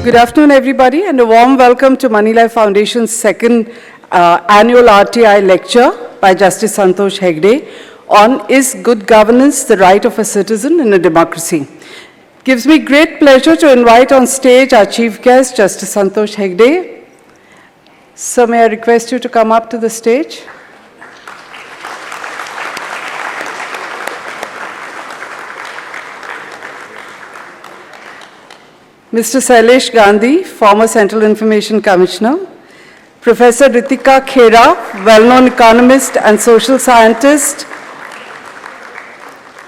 Good afternoon, everybody, and a warm welcome to Moneylife Foundation's second Annual RTI Lecture by Justice Santosh Hegde on Is Good Governance the Right of a Citizen in a Democracy? It gives me great pleasure to invite on stage our chief guest, Justice Santosh Hegde. So may I request you to come up to the stage? Mr. Sailesh Gandhi, former Central Information Commissioner, Professor Ritika Khera, well-known economist and social scientist,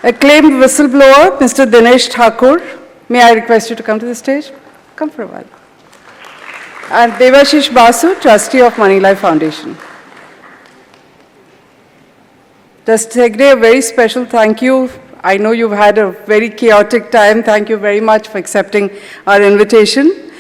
acclaimed whistleblower, Mr. Dinesh Thakur. May I request you to come to the stage? Come for a while. And Debashis Basu, Trustee of Moneylife Foundation. Justice Hegde, a very special thank you. I know you've had a very chaotic time. Thank you very much for accepting our invitation.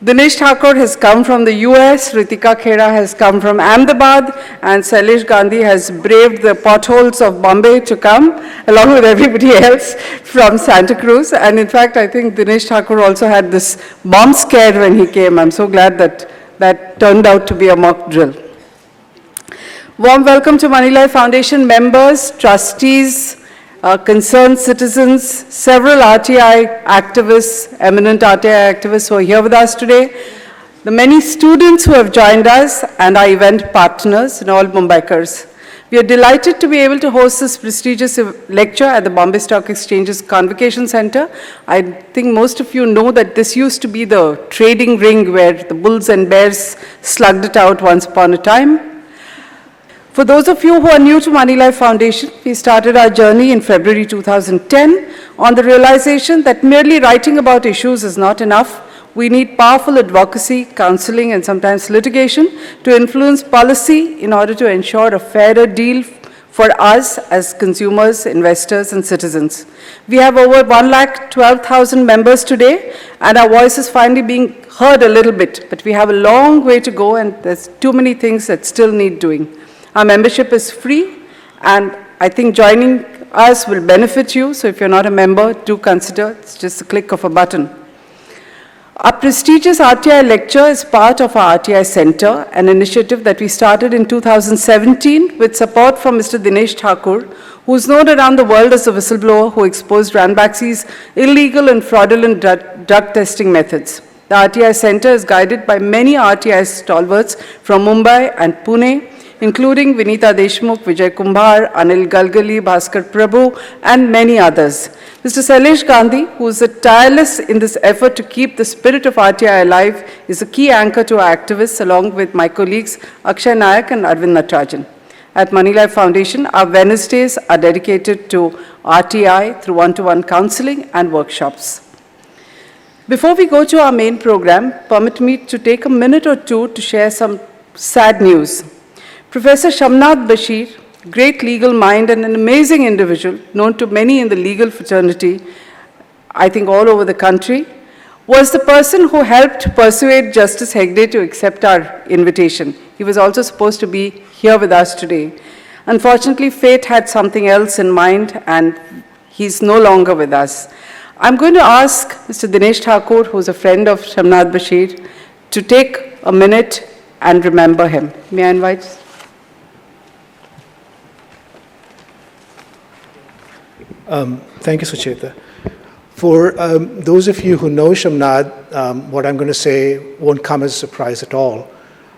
Dinesh Thakur has come from the US, Ritika Khera has come from Ahmedabad, and Sailesh Gandhi has braved the potholes of Bombay to come, along with everybody else from Santa Cruz. And in fact, I think Dinesh Thakur also had this bomb scare when he came. I'm so glad that that turned out to be a mock drill. Warm welcome to Moneylife Foundation members, trustees, concerned citizens, several RTI activists, eminent RTI activists who are here with us today, the many students who have joined us, and our event partners and all Mumbaikars. We are delighted to be able to host this prestigious lecture at the Bombay Stock Exchange's Convocation Center. I think most of you know that this used to be the trading ring where the bulls and bears slugged it out once upon a time. For those of you who are new to Moneylife Foundation, we started our journey in February 2010 on the realization that merely writing about issues is not enough. We need powerful advocacy, counseling, and sometimes litigation to influence policy in order to ensure a fairer deal for us as consumers, investors, and citizens. We have over 112,000 members today, and our voice is finally being heard a little bit, but we have a long way to go, and there's too many things that still need doing. Our membership is free, and I think joining us will benefit you. So if you're not a member, do consider. It's just a click of a button. Our prestigious RTI lecture is part of our RTI Center, an initiative that we started in 2017 with support from Mr. Dinesh Thakur, who is known around the world as a whistleblower who exposed Ranbaxy's illegal and fraudulent drug testing methods. The RTI Center is guided by many RTI stalwarts from Mumbai and Pune, including Vinita Deshmukh, Vijay Kumbhar, Anil Galgali, Bhaskar Prabhu, and many others. Mr. Sailesh Gandhi, who is tireless in this effort to keep the spirit of RTI alive, is a key anchor to our activists, along with my colleagues Akshay Nayak and Arvind Natarajan. At Moneylife Foundation, our Wednesdays are dedicated to RTI through one-to-one counseling and workshops. Before we go to our main program, permit me to take a minute or two to share some sad news. Professor Shamnath Bashir, great legal mind and an amazing individual, known to many in the legal fraternity, I think all over the country, was the person who helped persuade Justice Hegde to accept our invitation. He was also supposed to be here with us today. Unfortunately, fate had something else in mind, and he's no longer with us. I'm going to ask Mr. Dinesh Thakur, who's a friend of Shamnath Bashir, to take a minute and remember him. May I invite? Thank you, Sucheta. For those of you who know Shamnath, what I'm going to say won't come as a surprise at all.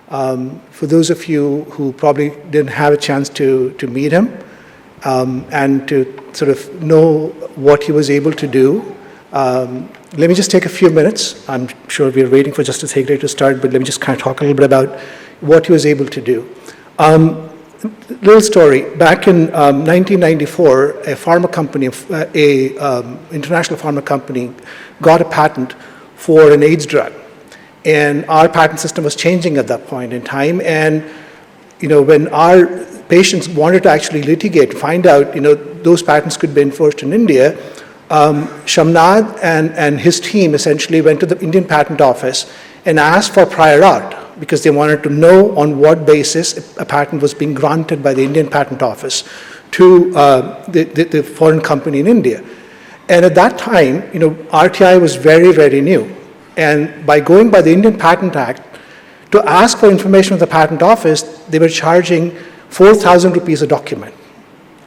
For those of you who probably didn't have a chance to meet him and to sort of know what he was able to do, let me just take a few minutes. I'm sure we're waiting for Justice Hegde to start, but let me just kind of talk a little bit about what he was able to do. Little story. Back in 1994, a pharma company, international pharma company, got a patent for an AIDS drug, and our patent system was changing at that point in time. And when our patients wanted to actually litigate, find out, those patents could be enforced in India, Shamnath and his team essentially went to the Indian Patent Office and asked for prior art, because they wanted to know on what basis a patent was being granted by the Indian Patent Office to the foreign company in India. And at that time, RTI was very, very new. And by going by the Indian Patent Act, to ask for information from the Patent Office, they were charging 4,000 rupees a document.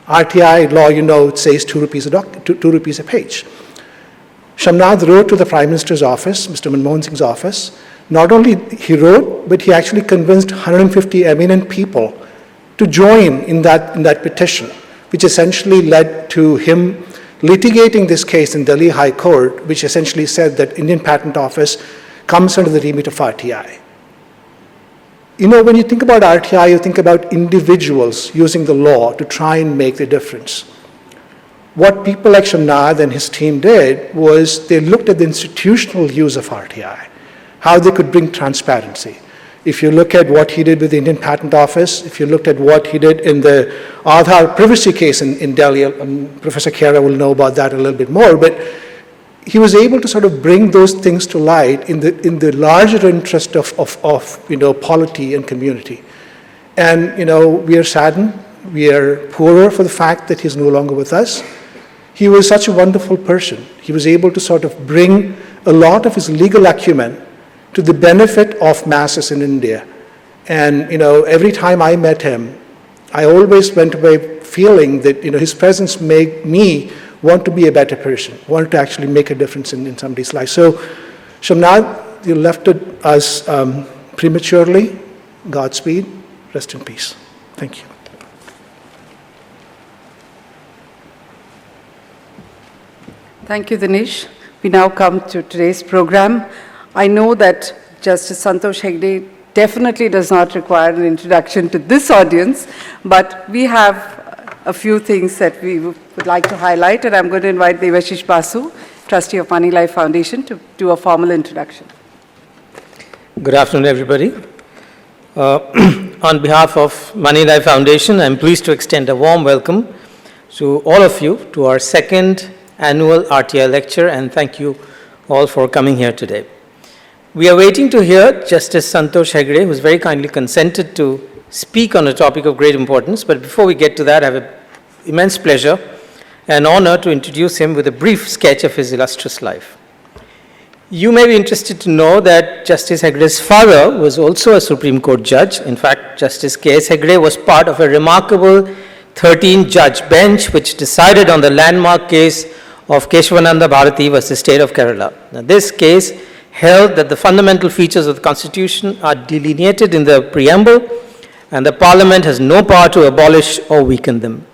RTI law, it says 2 rupees a page. Shamnad wrote to the Prime Minister's office, Mr. Manmohan Singh's office. Not only he wrote, but he actually convinced 150 eminent people to join in that petition, which essentially led to him litigating this case in Delhi High Court, which essentially said that Indian Patent Office comes under the remit of RTI. When you think about RTI, you think about individuals using the law to try and make the difference. What people like Shamnad and his team did was they looked at the institutional use of RTI, how they could bring transparency. If you look at what he did with the Indian Patent Office, if you looked at what he did in the Aadhaar privacy case in Delhi, Professor Khera will know about that a little bit more, but he was able to sort of bring those things to light in the larger interest of polity and community. And we are saddened, we are poorer for the fact that he's no longer with us. He was such a wonderful person. He was able to sort of bring a lot of his legal acumen to the benefit of masses in India. And every time I met him, I always went away feeling that his presence made me want to be a better person, want to actually make a difference in somebody's life. So, Shamnad, you left us prematurely. Godspeed. Rest in peace. Thank you. Thank you, Dinesh. We now come to today's program. I know that Justice Santosh Hegde definitely does not require an introduction to this audience, but we have a few things that we would like to highlight, and I'm going to invite Debashis Basu, Trustee of Moneylife Foundation, to do a formal introduction. Good afternoon, everybody. On behalf of Moneylife Foundation, I'm pleased to extend a warm welcome to all of you to our second annual RTI Lecture, and thank you all for coming here today. We are waiting to hear Justice Santosh Hegde, who has very kindly consented to speak on a topic of great importance, but before we get to that, I have an immense pleasure and honor to introduce him with a brief sketch of his illustrious life. You may be interested to know that Justice Hegde's father was also a Supreme Court judge. In fact, Justice K.S. Hegde was part of a remarkable 13-judge bench which decided on the landmark case of Keshavananda Bharati versus State of Kerala. Now, this case held that the fundamental features of the Constitution are delineated in the preamble, and the Parliament has no power to abolish or weaken them.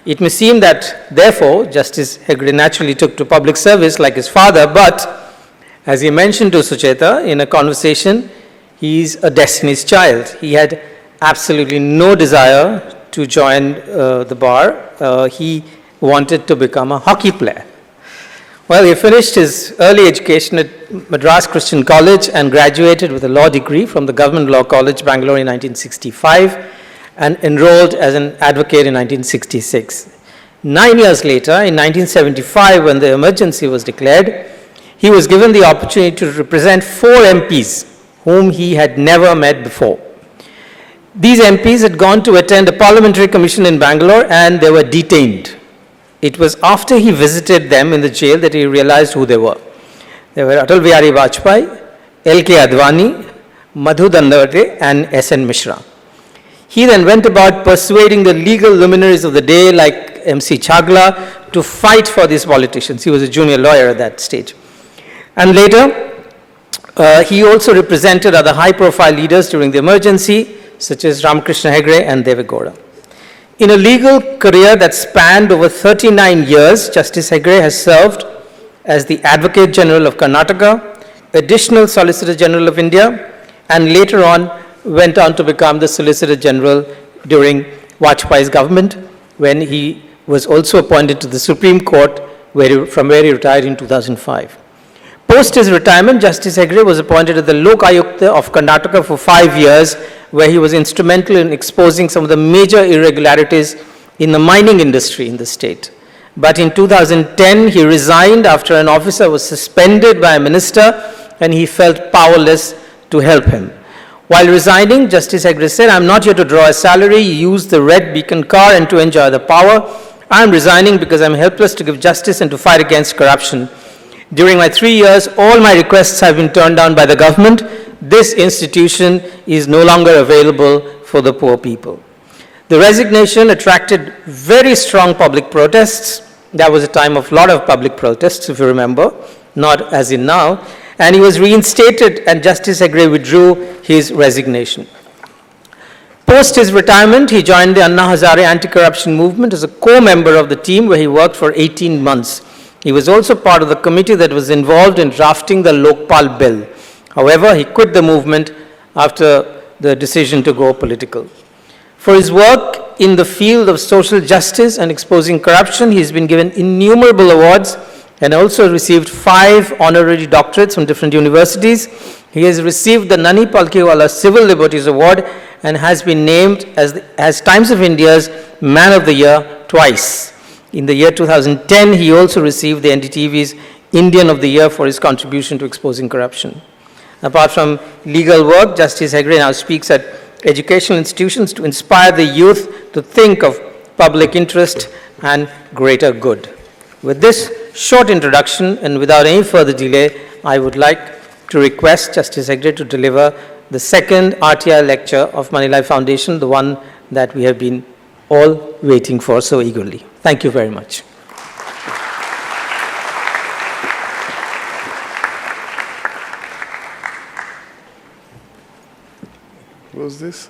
It may seem that, therefore, Justice Hegde naturally took to public service like his father, but, as he mentioned to Sucheta in a conversation, he's a destiny's child. He had absolutely no desire to join the bar. He wanted to become a hockey player. Well, he finished his early education at Madras Christian College and graduated with a law degree from the Government Law College, Bangalore in 1965 and enrolled as an advocate in 1966. 9 years later, in 1975, when the emergency was declared, he was given the opportunity to represent 4 MPs whom he had never met before. These MPs had gone to attend a parliamentary commission in Bangalore and they were detained. It was after he visited them in the jail that he realized who they were. They were Atal Bihari Vajpayee, L.K. Advani, Madhu Dandavate, and S.N. Mishra. He then went about persuading the legal luminaries of the day like M.C. Chagla to fight for these politicians. He was a junior lawyer at that stage. And later, he also represented other high-profile leaders during the emergency, such as Ramakrishna Hegde and Deve Gowda. In a legal career that spanned over 39 years, Justice Hegde has served as the Advocate General of Karnataka, Additional Solicitor General of India, and later on went on to become the Solicitor General during Vajpayee's government, when he was also appointed to the Supreme Court, from where he retired in 2005. Post his retirement, Justice Hegde was appointed as the Lok Ayukta of Karnataka for 5 years, where he was instrumental in exposing some of the major irregularities in the mining industry in the state. But in 2010, he resigned after an officer was suspended by a minister and he felt powerless to help him. While resigning, Justice Hegde said, "I'm not here to draw a salary, use the red beacon car and to enjoy the power. I'm resigning because I'm helpless to give justice and to fight against corruption." During my 3 years, all my requests have been turned down by the government. This institution is no longer available for the poor people. The resignation attracted very strong public protests. That was a time of a lot of public protests, if you remember, not as in now. And he was reinstated, and Justice Hegde withdrew his resignation. Post his retirement, he joined the Anna Hazare anti-corruption movement as a co-member of the team, where he worked for 18 months. He was also part of the committee that was involved in drafting the Lokpal bill. However, he quit the movement after the decision to go political. For his work in the field of social justice and exposing corruption, he has been given innumerable awards and also received 5 honorary doctorates from different universities. He has received the Nani Palkhiwala Civil Liberties Award and has been named as Times of India's Man of the Year twice. In the year 2010, he also received the NDTV's Indian of the Year for his contribution to exposing corruption. Apart from legal work, Justice Hegde now speaks at educational institutions to inspire the youth to think of public interest and greater good. With this short introduction and without any further delay, I would like to request Justice Hegde to deliver the second RTI lecture of Moneylife Foundation, the one that we have been all waiting for so eagerly. Thank you very much. Close this.